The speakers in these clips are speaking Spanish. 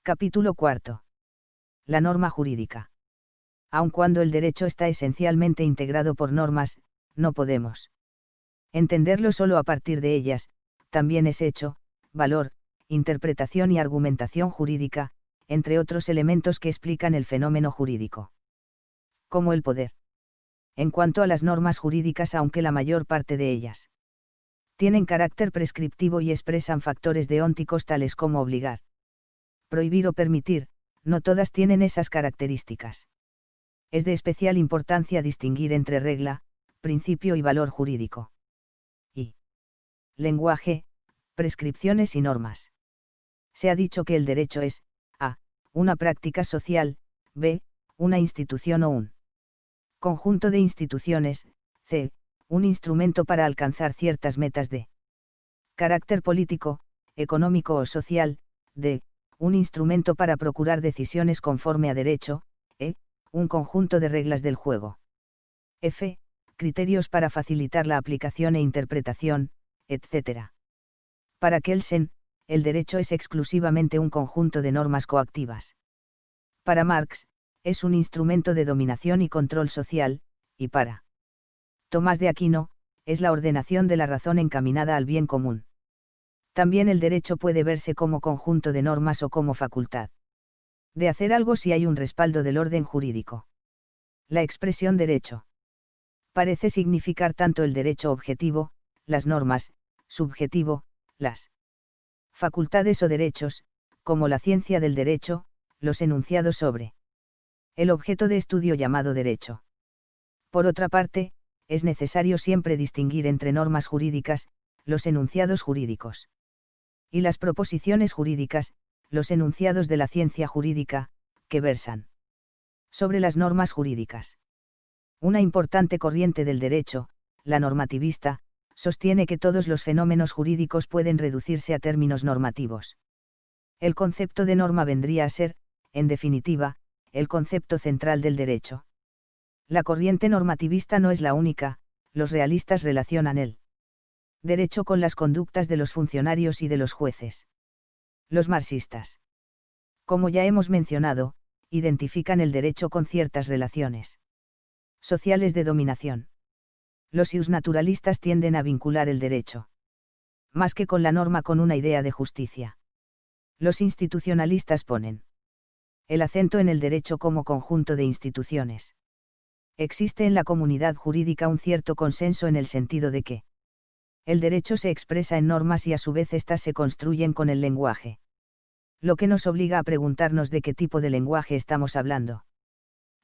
Capítulo cuarto. La norma jurídica. Aun cuando el derecho está esencialmente integrado por normas, no podemos entenderlo solo a partir de ellas, también es hecho, valor, interpretación y argumentación jurídica, entre otros elementos que explican el fenómeno jurídico. Como el poder. En cuanto a las normas jurídicas, aunque la mayor parte de ellas tienen carácter prescriptivo y expresan factores deónticos tales como obligar, prohibir o permitir, no todas tienen esas características. Es de especial importancia distinguir entre regla, principio y valor jurídico. Y lenguaje, prescripciones y normas. Se ha dicho que el derecho es, a, una práctica social, b, una institución o un conjunto de instituciones, c, un instrumento para alcanzar ciertas metas de carácter político, económico o social, d, un instrumento para procurar decisiones conforme a derecho, e, un conjunto de reglas del juego. F, criterios para facilitar la aplicación e interpretación, etc. Para Kelsen, el derecho es exclusivamente un conjunto de normas coactivas. Para Marx, es un instrumento de dominación y control social, y para Tomás de Aquino, es la ordenación de la razón encaminada al bien común. También el derecho puede verse como conjunto de normas o como facultad de hacer algo si hay un respaldo del orden jurídico. La expresión derecho parece significar tanto el derecho objetivo, las normas, subjetivo, las facultades o derechos, como la ciencia del derecho, los enunciados sobre el objeto de estudio llamado derecho. Por otra parte, es necesario siempre distinguir entre normas jurídicas, los enunciados jurídicos, y las proposiciones jurídicas, los enunciados de la ciencia jurídica, que versan sobre las normas jurídicas. Una importante corriente del derecho, la normativista, sostiene que todos los fenómenos jurídicos pueden reducirse a términos normativos. El concepto de norma vendría a ser, en definitiva, el concepto central del derecho. La corriente normativista no es la única, los realistas relacionan el derecho con las conductas de los funcionarios y de los jueces. Los marxistas, como ya hemos mencionado, identifican el derecho con ciertas relaciones sociales de dominación. Los justnaturalistas tienden a vincular el derecho, más que con la norma, con una idea de justicia. Los institucionalistas ponen el acento en el derecho como conjunto de instituciones. Existe en la comunidad jurídica un cierto consenso en el sentido de que el derecho se expresa en normas y a su vez éstas se construyen con el lenguaje. Lo que nos obliga a preguntarnos de qué tipo de lenguaje estamos hablando.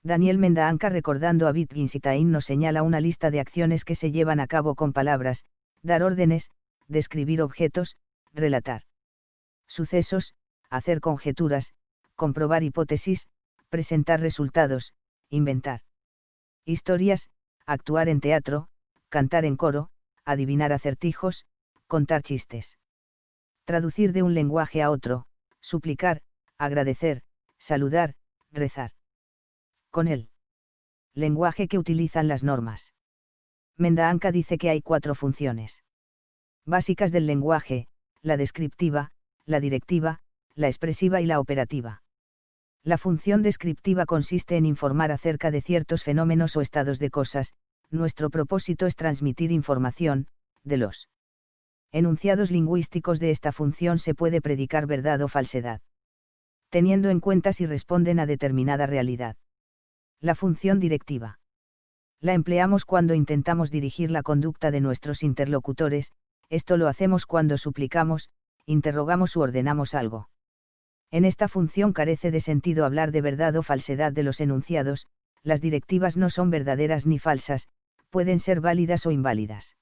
Daniel Mendaanca, recordando a Wittgenstein, nos señala una lista de acciones que se llevan a cabo con palabras: dar órdenes, describir objetos, relatar sucesos, hacer conjeturas, comprobar hipótesis, presentar resultados, inventar historias, actuar en teatro, cantar en coro, adivinar acertijos, contar chistes. Traducir de un lenguaje a otro, suplicar, agradecer, saludar, rezar. Con el lenguaje que utilizan las normas. Mendaanca dice que hay 4 funciones básicas del lenguaje: la descriptiva, la directiva, la expresiva y la operativa. La función descriptiva consiste en informar acerca de ciertos fenómenos o estados de cosas. Nuestro propósito es transmitir información. De los enunciados lingüísticos de esta función se puede predicar verdad o falsedad, teniendo en cuenta si responden a determinada realidad. La función directiva la empleamos cuando intentamos dirigir la conducta de nuestros interlocutores. Esto lo hacemos cuando suplicamos, interrogamos u ordenamos algo. En esta función carece de sentido hablar de verdad o falsedad de los enunciados. Las directivas no son verdaderas ni falsas, pueden ser válidas o inválidas,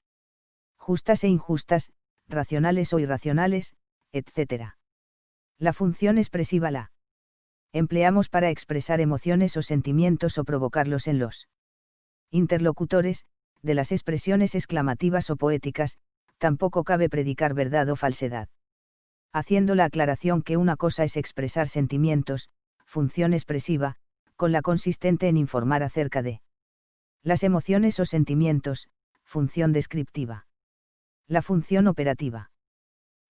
justas e injustas, racionales o irracionales, etc. La función expresiva la empleamos para expresar emociones o sentimientos o provocarlos en los interlocutores. De las expresiones exclamativas o poéticas, tampoco cabe predicar verdad o falsedad, haciendo la aclaración que una cosa es expresar sentimientos, función expresiva, con la consistente en informar acerca de las emociones o sentimientos, función descriptiva. La función operativa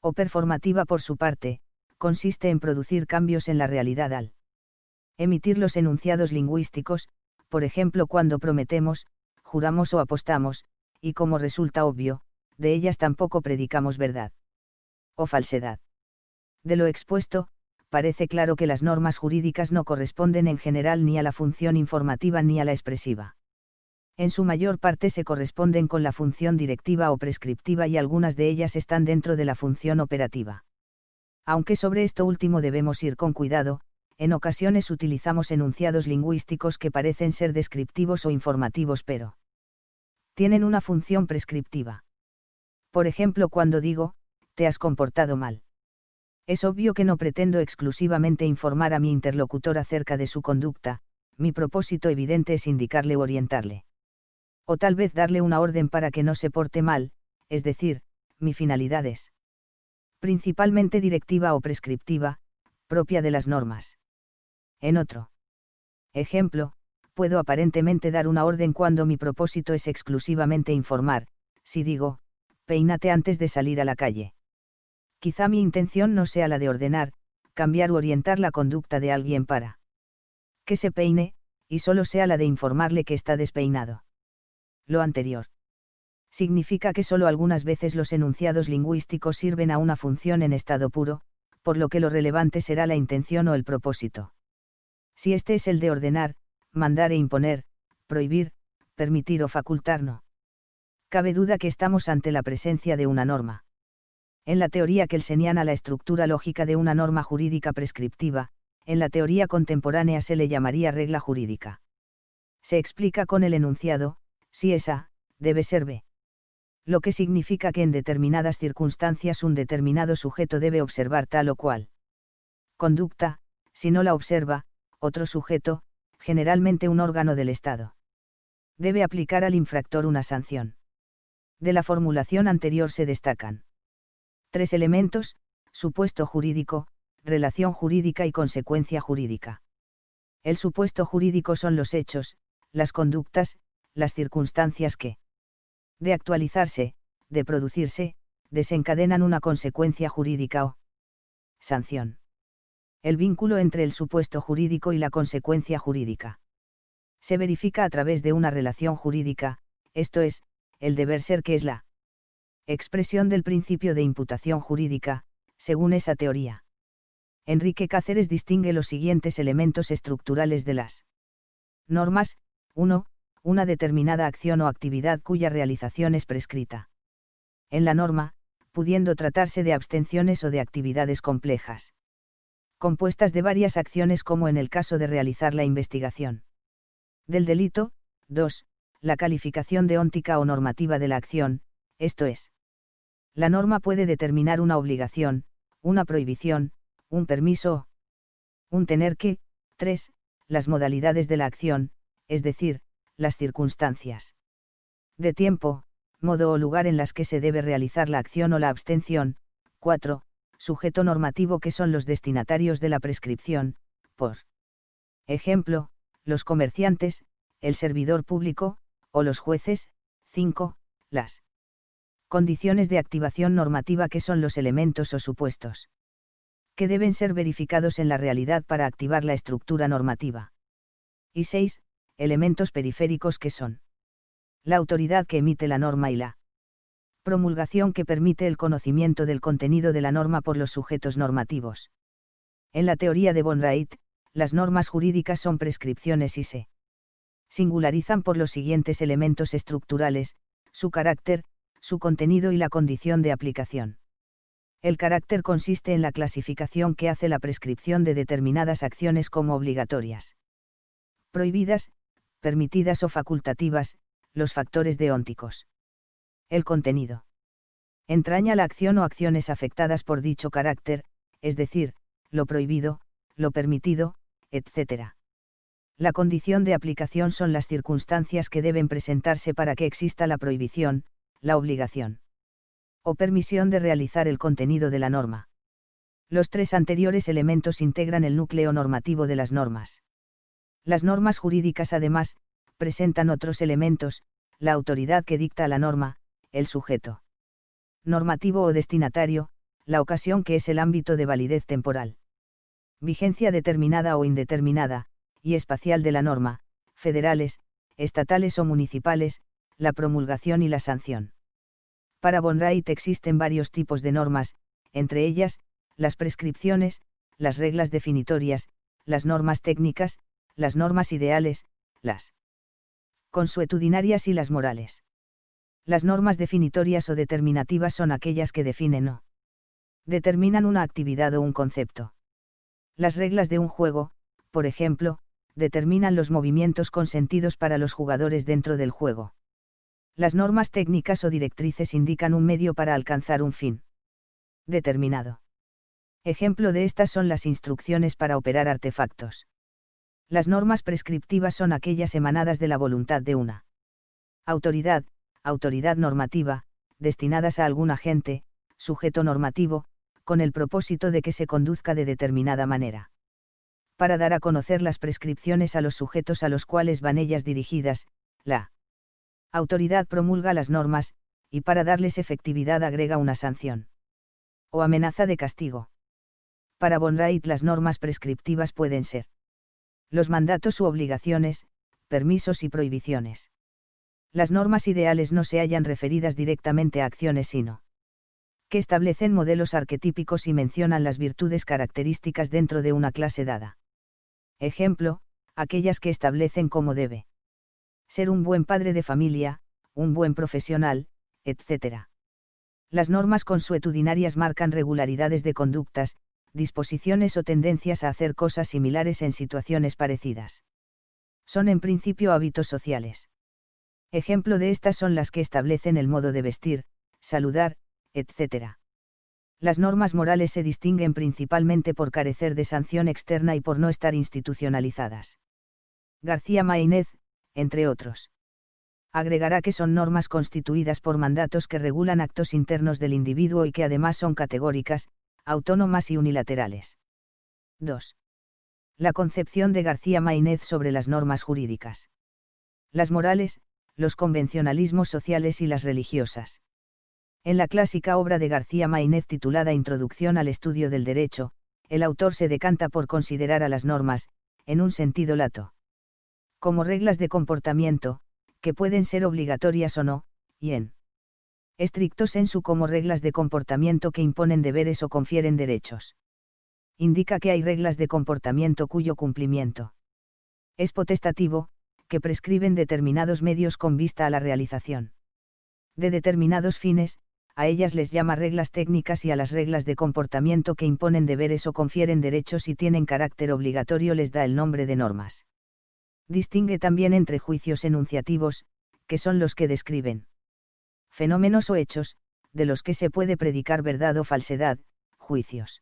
o performativa, por su parte, consiste en producir cambios en la realidad al emitir los enunciados lingüísticos, por ejemplo cuando prometemos, juramos o apostamos, y como resulta obvio, de ellas tampoco predicamos verdad o falsedad. De lo expuesto, parece claro que las normas jurídicas no corresponden en general ni a la función informativa ni a la expresiva. En su mayor parte se corresponden con la función directiva o prescriptiva y algunas de ellas están dentro de la función operativa. Aunque sobre esto último debemos ir con cuidado, en ocasiones utilizamos enunciados lingüísticos que parecen ser descriptivos o informativos pero tienen una función prescriptiva. Por ejemplo, cuando digo, te has comportado mal. Es obvio que no pretendo exclusivamente informar a mi interlocutor acerca de su conducta, mi propósito evidente es indicarle o orientarle. O tal vez darle una orden para que no se porte mal, es decir, mi finalidad es principalmente directiva o prescriptiva, propia de las normas. En otro ejemplo, puedo aparentemente dar una orden cuando mi propósito es exclusivamente informar, si digo, peínate antes de salir a la calle. Quizá mi intención no sea la de ordenar, cambiar u orientar la conducta de alguien para que se peine, y solo sea la de informarle que está despeinado. Lo anterior significa que solo algunas veces los enunciados lingüísticos sirven a una función en estado puro, por lo que lo relevante será la intención o el propósito. Si este es el de ordenar, mandar e imponer, prohibir, permitir o facultar, no cabe duda que estamos ante la presencia de una norma. En la teoría kelseniana la estructura lógica de una norma jurídica prescriptiva, en la teoría contemporánea se le llamaría regla jurídica. Se explica con el enunciado, si es A, debe ser B. Lo que significa que en determinadas circunstancias un determinado sujeto debe observar tal o cual conducta, si no la observa, otro sujeto, generalmente un órgano del Estado, debe aplicar al infractor una sanción. De la formulación anterior se destacan 3 elementos: supuesto jurídico, relación jurídica y consecuencia jurídica. El supuesto jurídico son los hechos, las conductas, las circunstancias que, de actualizarse, de producirse, desencadenan una consecuencia jurídica o sanción. El vínculo entre el supuesto jurídico y la consecuencia jurídica se verifica a través de una relación jurídica, esto es, el deber ser, que es la expresión del principio de imputación jurídica, según esa teoría. Enrique Cáceres distingue los siguientes elementos estructurales de las normas: 1. Una determinada acción o actividad cuya realización es prescrita en la norma, pudiendo tratarse de abstenciones o de actividades complejas, compuestas de varias acciones como en el caso de realizar la investigación del delito. 2. La calificación deóntica o normativa de la acción, esto es, la norma puede determinar una obligación, una prohibición, un permiso o un tener que. 3. Las modalidades de la acción, es decir, las circunstancias de tiempo, modo o lugar en las que se debe realizar la acción o la abstención. 4. Sujeto normativo, que son los destinatarios de la prescripción, por ejemplo, los comerciantes, el servidor público, o los jueces. 5. Las condiciones de activación normativa, que son los elementos o supuestos que deben ser verificados en la realidad para activar la estructura normativa. Y 6. Elementos periféricos, que son la autoridad que emite la norma y la promulgación que permite el conocimiento del contenido de la norma por los sujetos normativos. En la teoría de von Wright, las normas jurídicas son prescripciones y se singularizan por los siguientes elementos estructurales: su carácter, su contenido y la condición de aplicación. El carácter consiste en la clasificación que hace la prescripción de determinadas acciones como obligatorias, prohibidas, permitidas o facultativas, los factores deónticos. El contenido entraña la acción o acciones afectadas por dicho carácter, es decir, lo prohibido, lo permitido, etc. La condición de aplicación son las circunstancias que deben presentarse para que exista la prohibición, la obligación o permisión de realizar el contenido de la norma. Los 3 anteriores elementos integran el núcleo normativo de las normas. Las normas jurídicas además presentan otros elementos: la autoridad que dicta la norma, el sujeto normativo o destinatario, la ocasión que es el ámbito de validez temporal. Vigencia determinada o indeterminada, y espacial de la norma, federales, estatales o municipales, la promulgación y la sanción. Para Bonrait existen varios tipos de normas, entre ellas, las prescripciones, las reglas definitorias, las normas técnicas, las normas ideales, las consuetudinarias y las morales. Las normas definitorias o determinativas son aquellas que definen o determinan una actividad o un concepto. Las reglas de un juego, por ejemplo, determinan los movimientos consentidos para los jugadores dentro del juego. Las normas técnicas o directrices indican un medio para alcanzar un fin determinado. Ejemplo de estas son las instrucciones para operar artefactos. Las normas prescriptivas son aquellas emanadas de la voluntad de una autoridad, autoridad normativa, destinadas a algún agente, sujeto normativo, con el propósito de que se conduzca de determinada manera. Para dar a conocer las prescripciones a los sujetos a los cuales van ellas dirigidas, la autoridad promulga las normas, y para darles efectividad agrega una sanción o amenaza de castigo. Para Bonrait las normas prescriptivas pueden ser los mandatos u obligaciones, permisos y prohibiciones. Las normas ideales no se hallan referidas directamente a acciones sino que establecen modelos arquetípicos y mencionan las virtudes características dentro de una clase dada. Ejemplo, aquellas que establecen cómo debe ser un buen padre de familia, un buen profesional, etc. Las normas consuetudinarias marcan regularidades de conductas, disposiciones o tendencias a hacer cosas similares en situaciones parecidas. Son en principio hábitos sociales. Ejemplo de estas son las que establecen el modo de vestir, saludar, etc. Las normas morales se distinguen principalmente por carecer de sanción externa y por no estar institucionalizadas. García Maínez, entre otros. Agregará que son normas constituidas por mandatos que regulan actos internos del individuo y que además son categóricas, autónomas y unilaterales. 2. La concepción de García Maínez sobre las normas jurídicas. Las morales, los convencionalismos sociales y las religiosas. En la clásica obra de García Maínez titulada Introducción al estudio del derecho, el autor se decanta por considerar a las normas, en un sentido lato, como reglas de comportamiento, que pueden ser obligatorias o no, y en estricto sensu como reglas de comportamiento que imponen deberes o confieren derechos. Indica que hay reglas de comportamiento cuyo cumplimiento es potestativo, que prescriben determinados medios con vista a la realización de determinados fines, a ellas les llama reglas técnicas y a las reglas de comportamiento que imponen deberes o confieren derechos y tienen carácter obligatorio les da el nombre de normas. Distingue también entre juicios enunciativos, que son los que describen fenómenos o hechos, de los que se puede predicar verdad o falsedad, juicios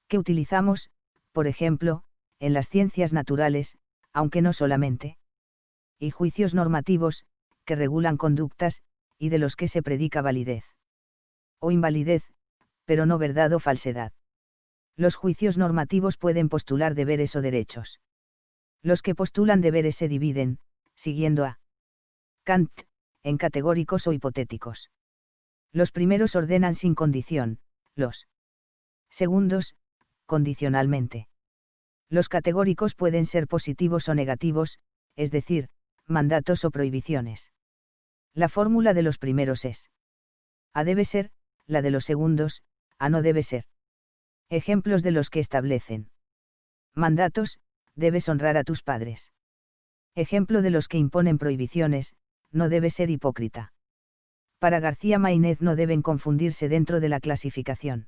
que utilizamos, por ejemplo, en las ciencias naturales, aunque no solamente, y juicios normativos, que regulan conductas, y de los que se predica validez o invalidez, pero no verdad o falsedad. Los juicios normativos pueden postular deberes o derechos. Los que postulan deberes se dividen, siguiendo a Kant, en categóricos o hipotéticos. Los primeros ordenan sin condición, los segundos, condicionalmente. Los categóricos pueden ser positivos o negativos, es decir, mandatos o prohibiciones. La fórmula de los primeros es A debe ser, la de los segundos, A no debe ser. Ejemplos de los que establecen mandatos, debes honrar a tus padres. Ejemplo de los que imponen prohibiciones, no debes ser hipócrita. Para García Maínez no deben confundirse dentro de la clasificación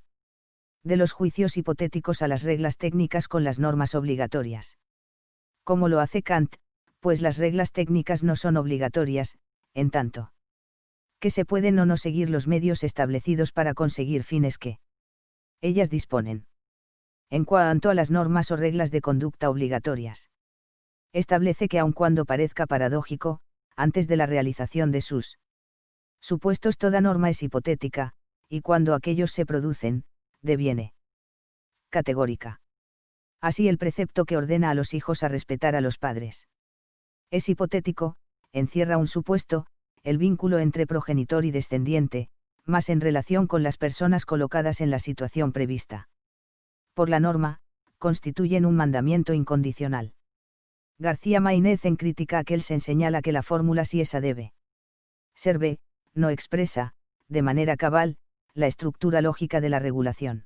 de los juicios hipotéticos a las reglas técnicas con las normas obligatorias. Como lo hace Kant, pues las reglas técnicas no son obligatorias, en tanto que se pueden o no seguir los medios establecidos para conseguir fines que ellas disponen. En cuanto a las normas o reglas de conducta obligatorias, establece que aun cuando parezca paradójico, antes de la realización de sus supuestos toda norma es hipotética, y cuando aquellos se producen, deviene categórica. Así el precepto que ordena a los hijos a respetar a los padres es hipotético, encierra un supuesto, el vínculo entre progenitor y descendiente, más en relación con las personas colocadas en la situación prevista. Por la norma, constituyen un mandamiento incondicional. García Maínez en Crítica a Kelsen señala que la fórmula si esa debe ser B, no expresa, de manera cabal, la estructura lógica de la regulación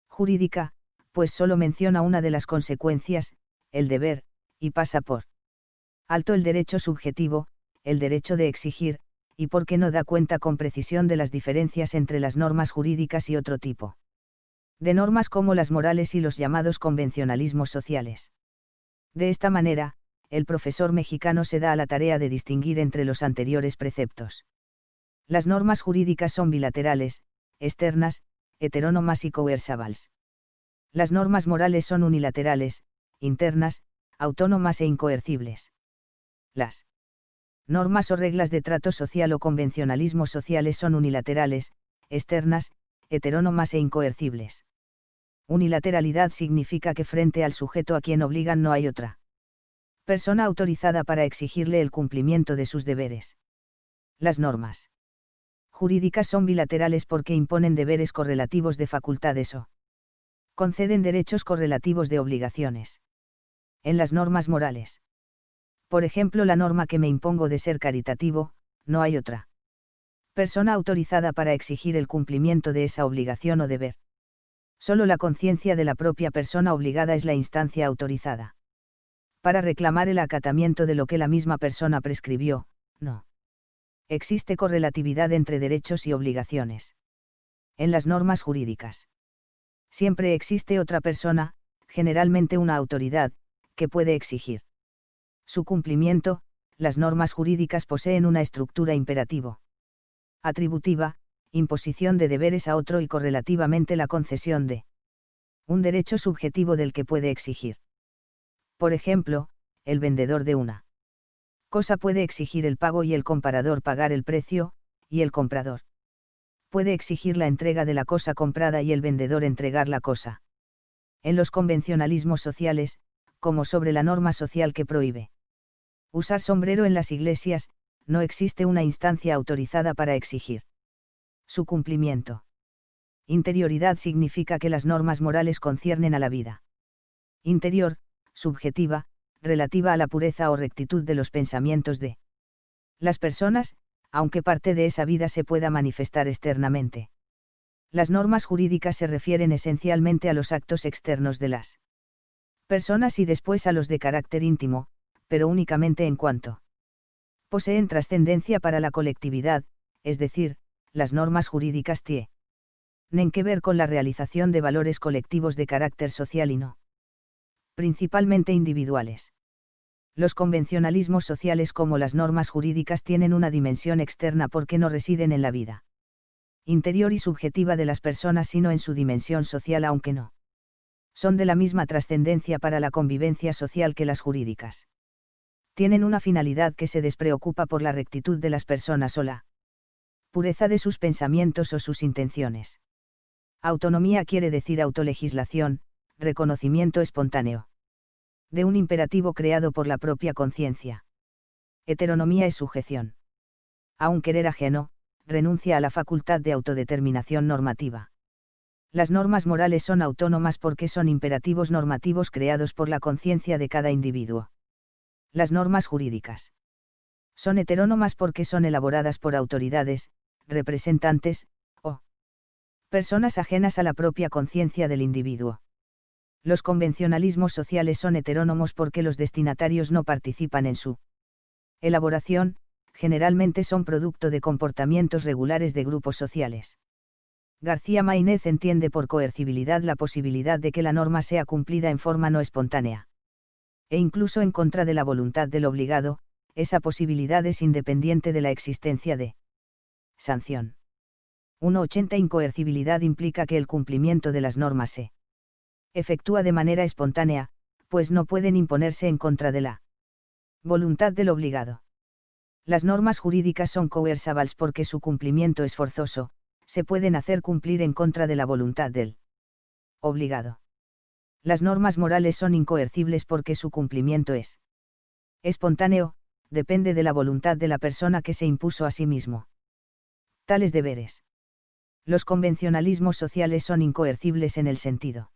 jurídica, pues solo menciona una de las consecuencias, el deber, y pasa por alto el derecho subjetivo, el derecho de exigir, y porque no da cuenta con precisión de las diferencias entre las normas jurídicas y otro tipo de normas como las morales y los llamados convencionalismos sociales. De esta manera, el profesor mexicano se da a la tarea de distinguir entre los anteriores preceptos. Las normas jurídicas son bilaterales, externas, heterónomas y coercibles. Las normas morales son unilaterales, internas, autónomas e incoercibles. Las normas o reglas de trato social o convencionalismos sociales son unilaterales, externas, heterónomas e incoercibles. Unilateralidad significa que frente al sujeto a quien obligan no hay otra persona autorizada para exigirle el cumplimiento de sus deberes. Las normas jurídicas son bilaterales porque imponen deberes correlativos de facultades o conceden derechos correlativos de obligaciones. En las normas morales, por ejemplo, la norma que me impongo de ser caritativo, no hay otra persona autorizada para exigir el cumplimiento de esa obligación o deber. Solo la conciencia de la propia persona obligada es la instancia autorizada para reclamar el acatamiento de lo que la misma persona prescribió. No existe correlatividad entre derechos y obligaciones. En las normas jurídicas, siempre existe otra persona, generalmente una autoridad, que puede exigir su cumplimiento. Las normas jurídicas poseen una estructura imperativo, atributiva, imposición de deberes a otro y correlativamente la concesión de un derecho subjetivo del que puede exigir. Por ejemplo, el vendedor de una cosa puede exigir el pago y el comprador pagar el precio, y el comprador puede exigir la entrega de la cosa comprada y el vendedor entregar la cosa. En los convencionalismos sociales, como sobre la norma social que prohíbe usar sombrero en las iglesias, no existe una instancia autorizada para exigir su cumplimiento. Interioridad significa que las normas morales conciernen a la vida interior, subjetiva, relativa a la pureza o rectitud de los pensamientos de las personas, aunque parte de esa vida se pueda manifestar externamente. Las normas jurídicas se refieren esencialmente a los actos externos de las personas y después a los de carácter íntimo, pero únicamente en cuanto poseen trascendencia para la colectividad, es decir, las normas jurídicas tienen que ver con la realización de valores colectivos de carácter social y no principalmente individuales. Los convencionalismos sociales como las normas jurídicas tienen una dimensión externa porque no residen en la vida interior y subjetiva de las personas sino en su dimensión social, aunque no son de la misma trascendencia para la convivencia social que las jurídicas. Tienen una finalidad que se despreocupa por la rectitud de las personas o la pureza de sus pensamientos o sus intenciones. Autonomía quiere decir autolegislación, reconocimiento espontáneo de un imperativo creado por la propia conciencia. Heteronomía es sujeción a un querer ajeno, renuncia a la facultad de autodeterminación normativa. Las normas morales son autónomas porque son imperativos normativos creados por la conciencia de cada individuo. Las normas jurídicas son heterónomas porque son elaboradas por autoridades, representantes, o personas ajenas a la propia conciencia del individuo. Los convencionalismos sociales son heterónomos porque los destinatarios no participan en su elaboración, generalmente son producto de comportamientos regulares de grupos sociales. García Maínez entiende por coercibilidad la posibilidad de que la norma sea cumplida en forma no espontánea. E incluso en contra de la voluntad del obligado, esa posibilidad es independiente de la existencia de sanción. 1.80 Incoercibilidad implica que el cumplimiento de las normas se efectúa de manera espontánea, pues no pueden imponerse en contra de la voluntad del obligado. Las normas jurídicas son coercibles porque su cumplimiento es forzoso, se pueden hacer cumplir en contra de la voluntad del obligado. Las normas morales son incoercibles porque su cumplimiento es espontáneo, depende de la voluntad de la persona que se impuso a sí mismo tales deberes. Los convencionalismos sociales son incoercibles en el sentido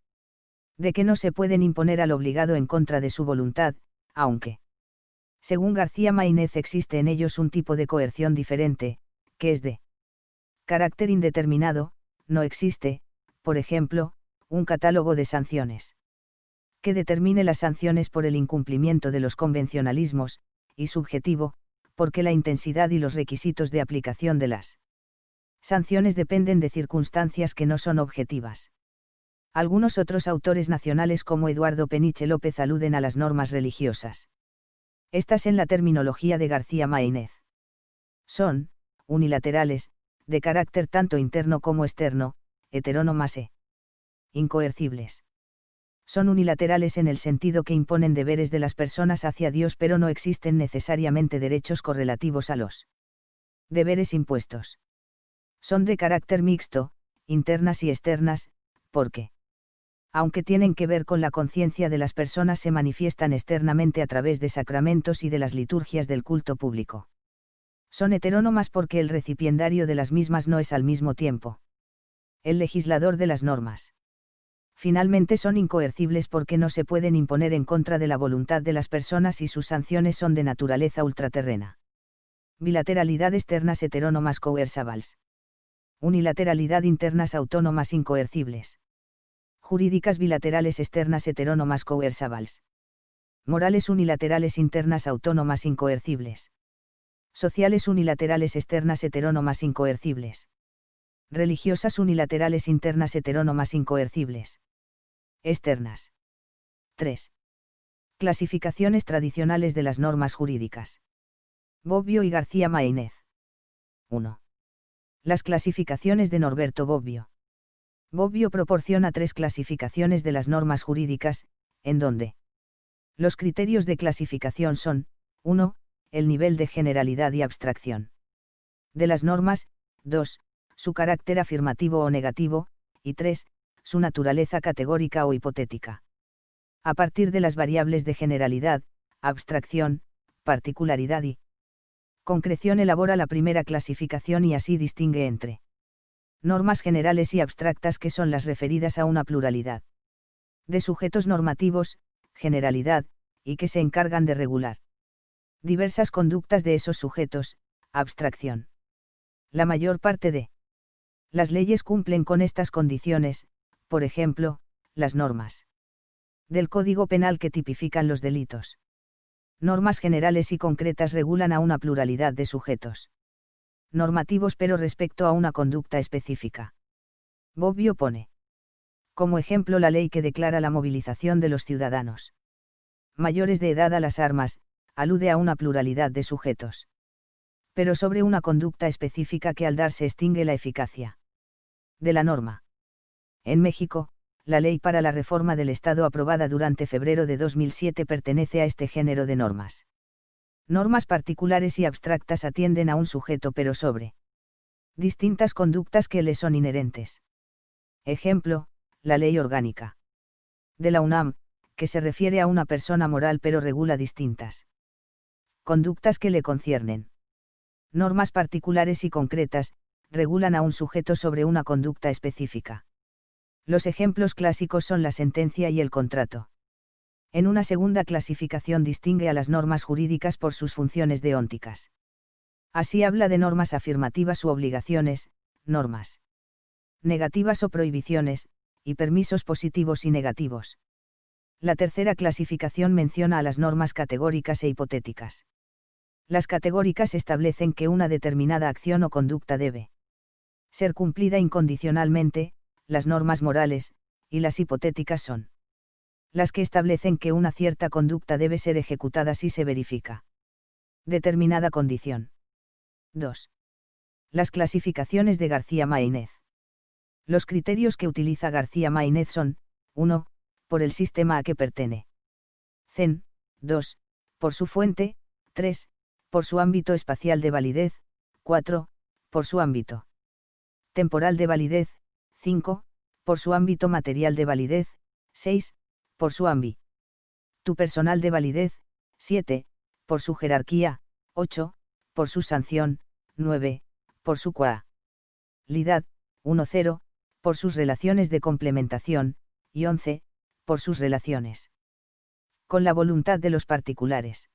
de que no se pueden imponer al obligado en contra de su voluntad, aunque, según García Maínez, existe en ellos un tipo de coerción diferente, que es de carácter indeterminado. No existe, por ejemplo, un catálogo de sanciones que determine las sanciones por el incumplimiento de los convencionalismos, y subjetivo, porque la intensidad y los requisitos de aplicación de las sanciones dependen de circunstancias que no son objetivas. Algunos otros autores nacionales como Eduardo Peniche López aluden a las normas religiosas. Estas, en la terminología de García Maínez, son unilaterales, de carácter tanto interno como externo, heterónomas e incoercibles. Son unilaterales en el sentido que imponen deberes de las personas hacia Dios, pero no existen necesariamente derechos correlativos a los deberes impuestos. Son de carácter mixto, internas y externas, porque, aunque tienen que ver con la conciencia de las personas, se manifiestan externamente a través de sacramentos y de las liturgias del culto público. Son heterónomas porque el recipiendario de las mismas no es al mismo tiempo el legislador de las normas. Finalmente, son incoercibles porque no se pueden imponer en contra de la voluntad de las personas y sus sanciones son de naturaleza ultraterrena. Bilateralidad externas heterónomas coercibles. Unilateralidad internas autónomas incoercibles. Jurídicas bilaterales externas heterónomas coercibles. Morales unilaterales internas autónomas incoercibles. Sociales unilaterales externas heterónomas incoercibles. Religiosas unilaterales internas heterónomas incoercibles. Externas. 3. Clasificaciones tradicionales de las normas jurídicas. Bobbio y García Maínez. 1. Las clasificaciones de Norberto Bobbio. Bobbio proporciona 3 clasificaciones de las normas jurídicas, en donde los criterios de clasificación son: 1. El nivel de generalidad y abstracción de las normas; 2. Su carácter afirmativo o negativo; y 3. Su naturaleza categórica o hipotética. A partir de las variables de generalidad, abstracción, particularidad y concreción elabora la primera clasificación y así distingue entre normas generales y abstractas, que son las referidas a una pluralidad de sujetos normativos, generalidad, y que se encargan de regular diversas conductas de esos sujetos, abstracción. La mayor parte de las leyes cumplen con estas condiciones, por ejemplo, las normas del Código Penal que tipifican los delitos. Normas generales y concretas regulan a una pluralidad de sujetos normativos, pero respecto a una conducta específica. Bobbio pone como ejemplo la ley que declara la movilización de los ciudadanos mayores de edad a las armas, alude a una pluralidad de sujetos, pero sobre una conducta específica que al darse extingue la eficacia de la norma. En México, la ley para la reforma del Estado aprobada durante febrero de 2007 pertenece a este género de normas. Normas particulares y abstractas atienden a un sujeto pero sobre distintas conductas que le son inherentes. Ejemplo, la ley orgánica de la UNAM, que se refiere a una persona moral pero regula distintas conductas que le conciernen. Normas particulares y concretas, regulan a un sujeto sobre una conducta específica. Los ejemplos clásicos son la sentencia y el contrato. En una segunda clasificación distingue a las normas jurídicas por sus funciones deónticas. Así habla de normas afirmativas u obligaciones, normas negativas o prohibiciones, y permisos positivos y negativos. La tercera clasificación menciona a las normas categóricas e hipotéticas. Las categóricas establecen que una determinada acción o conducta debe ser cumplida incondicionalmente; las normas morales, y las hipotéticas son las que establecen que una cierta conducta debe ser ejecutada si se verifica determinada condición. 2. Las clasificaciones de García Maínez. Los criterios que utiliza García Maínez son: 1. Por el sistema a que pertenece. 2. Por su fuente. 3. Por su ámbito espacial de validez. 4. Por su ámbito temporal de validez. 5. Por su ámbito material de validez. 6. Por su ámbito personal de validez. 7. Por su jerarquía. 8. Por su sanción. 9. Por su cualidad. 1.0, por sus relaciones de complementación, y 11, por sus relaciones con la voluntad de los particulares.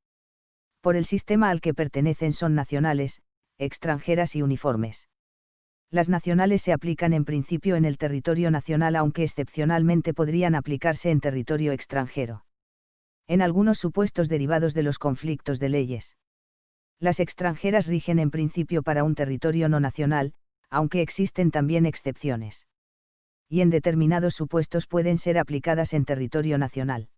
Por el sistema al que pertenecen son nacionales, extranjeras y uniformes. Las nacionales se aplican en principio en el territorio nacional, aunque excepcionalmente podrían aplicarse en territorio extranjero. En algunos supuestos derivados de los conflictos de leyes. Las extranjeras rigen en principio para un territorio no nacional, aunque existen también excepciones. Y en determinados supuestos pueden ser aplicadas en territorio nacional.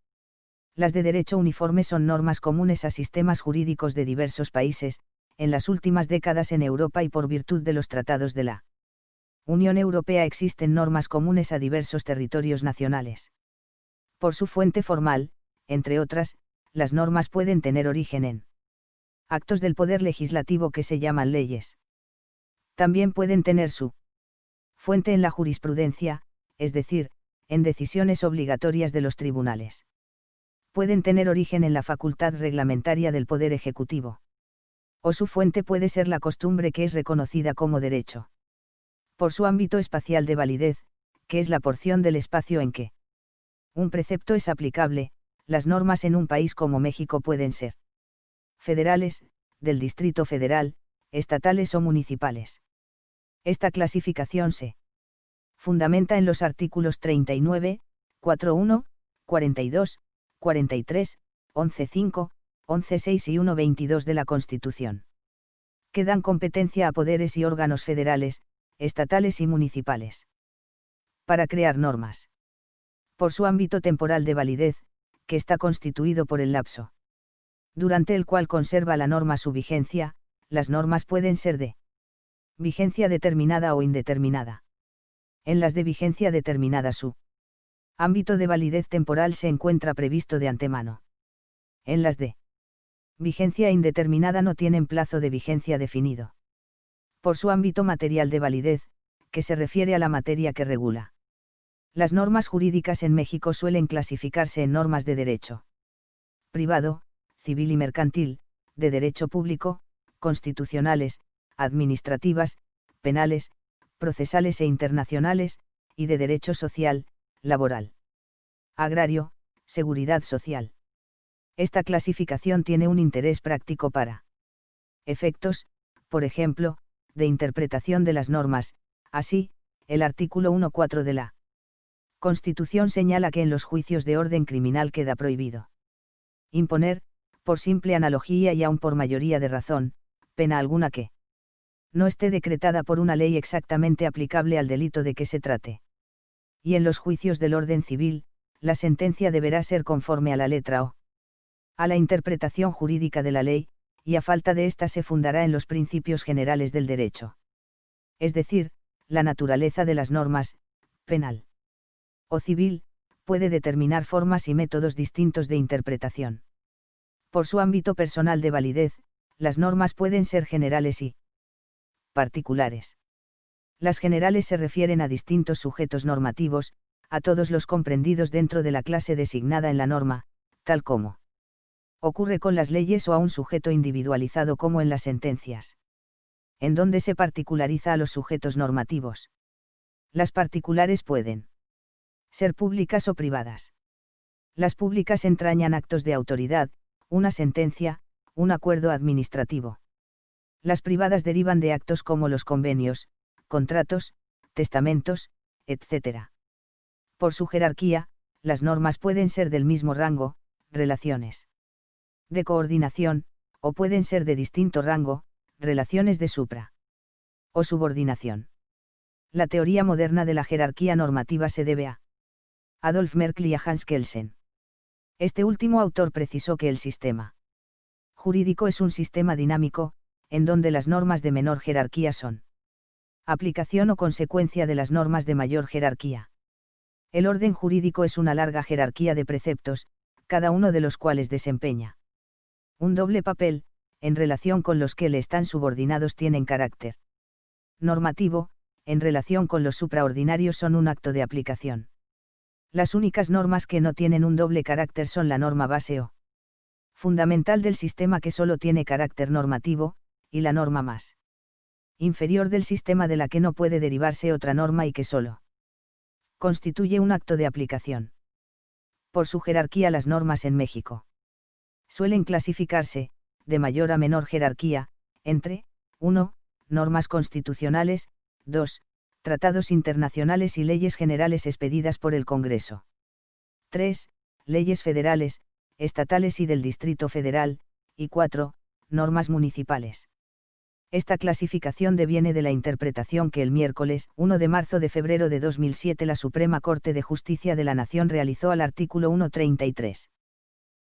Las de derecho uniforme son normas comunes a sistemas jurídicos de diversos países, en las últimas décadas en Europa, y por virtud de los tratados de la Unión Europea existen normas comunes a diversos territorios nacionales. Por su fuente formal, entre otras, las normas pueden tener origen en actos del poder legislativo que se llaman leyes. También pueden tener su fuente en la jurisprudencia, es decir, en decisiones obligatorias de los tribunales. Pueden tener origen en la facultad reglamentaria del Poder Ejecutivo. O su fuente puede ser la costumbre, que es reconocida como derecho. Por su ámbito espacial de validez, que es la porción del espacio en que un precepto es aplicable, las normas en un país como México pueden ser federales, del Distrito Federal, estatales o municipales. Esta clasificación se fundamenta en los artículos 39, 4.1, 42, 43, 11.5, 11.6 y 1.22 de la Constitución. Que dan competencia a poderes y órganos federales, estatales y municipales para crear normas. Por su ámbito temporal de validez, que está constituido por el lapso durante el cual conserva la norma su vigencia, las normas pueden ser de vigencia determinada o indeterminada. En las de vigencia determinada su ámbito de validez temporal se encuentra previsto de antemano. En las de vigencia indeterminada no tienen plazo de vigencia definido. Por su ámbito material de validez, que se refiere a la materia que regula. Las normas jurídicas en México suelen clasificarse en normas de derecho privado, civil y mercantil, de derecho público, constitucionales, administrativas, penales, procesales e internacionales, y de derecho social, laboral, agrario, seguridad social. Esta clasificación tiene un interés práctico para efectos, por ejemplo, de interpretación de las normas. Así, el artículo 1.4 de la Constitución señala que en los juicios de orden criminal queda prohibido imponer, por simple analogía y aun por mayoría de razón, pena alguna que no esté decretada por una ley exactamente aplicable al delito de que se trate. Y en los juicios del orden civil, la sentencia deberá ser conforme a la letra o a la interpretación jurídica de la ley, y a falta de ésta se fundará en los principios generales del derecho. Es decir, la naturaleza de las normas, penal o civil, puede determinar formas y métodos distintos de interpretación. Por su ámbito personal de validez, las normas pueden ser generales y particulares. Las generales se refieren a distintos sujetos normativos, a todos los comprendidos dentro de la clase designada en la norma, tal como ocurre con las leyes, o a un sujeto individualizado como en las sentencias. En donde se particulariza a los sujetos normativos. Las particulares pueden ser públicas o privadas. Las públicas entrañan actos de autoridad, una sentencia, un acuerdo administrativo. Las privadas derivan de actos como los convenios, contratos, testamentos, etc. Por su jerarquía, las normas pueden ser del mismo rango, relaciones de coordinación, o pueden ser de distinto rango, relaciones de supra o subordinación. La teoría moderna de la jerarquía normativa se debe a Adolf Merkl y a Hans Kelsen. Este último autor precisó que el sistema jurídico es un sistema dinámico, en donde las normas de menor jerarquía son aplicación o consecuencia de las normas de mayor jerarquía. El orden jurídico es una larga jerarquía de preceptos, cada uno de los cuales desempeña un doble papel, en relación con los que le están subordinados tienen carácter normativo, en relación con los supraordinarios son un acto de aplicación. Las únicas normas que no tienen un doble carácter son la norma base o fundamental del sistema, que solo tiene carácter normativo, y la norma más inferior del sistema de la que no puede derivarse otra norma y que solo constituye un acto de aplicación. Por su jerarquía las normas en México suelen clasificarse, de mayor a menor jerarquía, entre 1. Normas constitucionales, 2. Tratados internacionales y leyes generales expedidas por el Congreso. 3. Leyes federales, estatales y del Distrito Federal, y 4. Normas municipales. Esta clasificación deviene de la interpretación que el miércoles 1 de marzo de febrero de 2007 la Suprema Corte de Justicia de la Nación realizó al artículo 133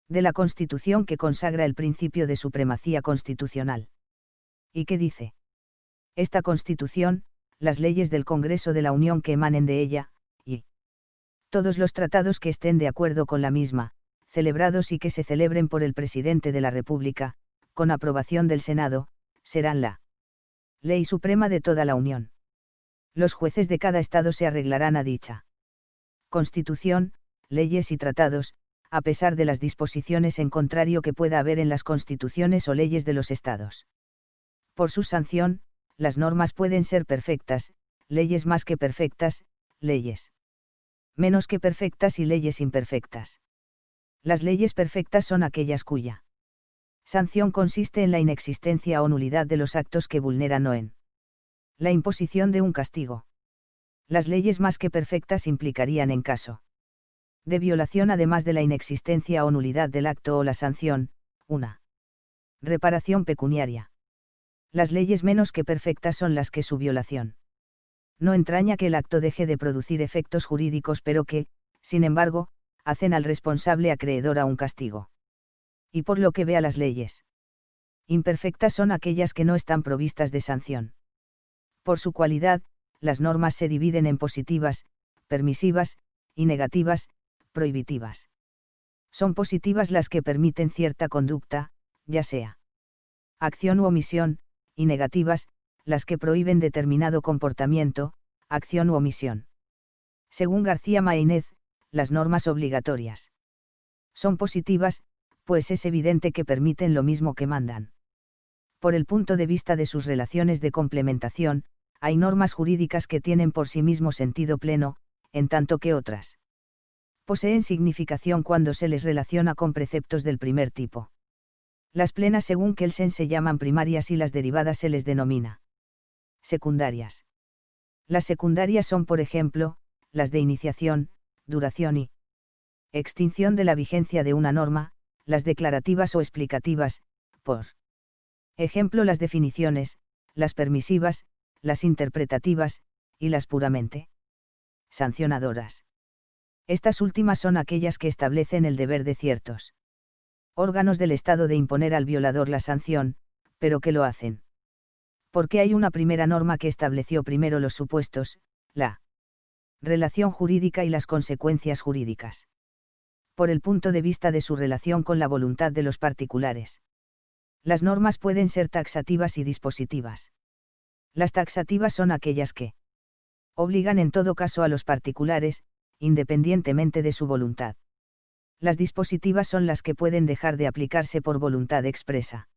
de la Constitución que consagra el principio de supremacía constitucional. ¿Y qué dice? Esta Constitución, las leyes del Congreso de la Unión que emanen de ella, y todos los tratados que estén de acuerdo con la misma, celebrados y que se celebren por el Presidente de la República, con aprobación del Senado, serán la ley suprema de toda la Unión. Los jueces de cada estado se arreglarán a dicha Constitución, leyes y tratados, a pesar de las disposiciones en contrario que pueda haber en las constituciones o leyes de los estados. Por su sanción, las normas pueden ser perfectas, leyes más que perfectas, leyes menos que perfectas y leyes imperfectas. Las leyes perfectas son aquellas cuya sanción consiste en la inexistencia o nulidad de los actos que vulneran o en la imposición de un castigo. Las leyes más que perfectas implicarían en caso de violación además de la inexistencia o nulidad del acto o la sanción, una reparación pecuniaria. Las leyes menos que perfectas son las que su violación no entraña que el acto deje de producir efectos jurídicos pero que, sin embargo, hacen al responsable acreedor a un castigo. Y por lo que vea las leyes imperfectas son aquellas que no están provistas de sanción. Por su cualidad, las normas se dividen en positivas, permisivas, y negativas, prohibitivas. Son positivas las que permiten cierta conducta, ya sea acción u omisión, y negativas, las que prohíben determinado comportamiento, acción u omisión. Según García Maínez, las normas obligatorias son positivas, pues es evidente que permiten lo mismo que mandan. Por el punto de vista de sus relaciones de complementación, hay normas jurídicas que tienen por sí mismo sentido pleno, en tanto que otras poseen significación cuando se les relaciona con preceptos del primer tipo. Las plenas según Kelsen se llaman primarias y las derivadas se les denomina secundarias. Las secundarias son por ejemplo, las de iniciación, duración y extinción de la vigencia de una norma, las declarativas o explicativas, por ejemplo las definiciones, las permisivas, las interpretativas, y las puramente sancionadoras. Estas últimas son aquellas que establecen el deber de ciertos órganos del Estado de imponer al violador la sanción, pero que lo hacen porque hay una primera norma que estableció primero los supuestos, la relación jurídica y las consecuencias jurídicas. Por el punto de vista de su relación con la voluntad de los particulares. Las normas pueden ser taxativas y dispositivas. Las taxativas son aquellas que obligan en todo caso a los particulares, independientemente de su voluntad. Las dispositivas son las que pueden dejar de aplicarse por voluntad expresa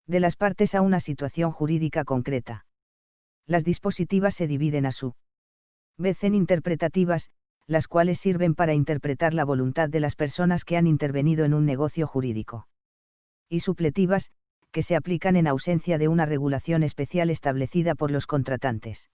de las partes a una situación jurídica concreta. Las dispositivas se dividen a su vez en interpretativas, las cuales sirven para interpretar la voluntad de las personas que han intervenido en un negocio jurídico. Y supletivas, que se aplican en ausencia de una regulación especial establecida por los contratantes.